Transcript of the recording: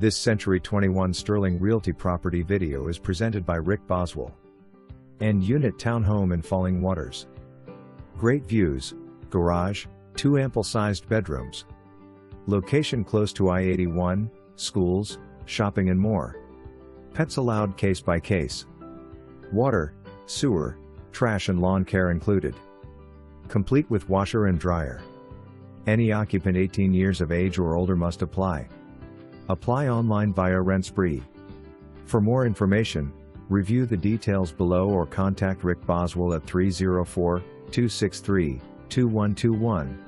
This Century 21 Sterling Realty property video is presented by Rick Boswell. End unit townhome in Falling Waters. Great views, garage, 2 ample-sized bedrooms. Location close to I-81, schools, shopping and more. Pets allowed case by case. Water, sewer, trash and lawn care included. Complete with washer and dryer. Any occupant 18 years of age or older must apply. Apply online via rentspree. For more information, review the details below or contact Rick Boswell at 304-263-2121.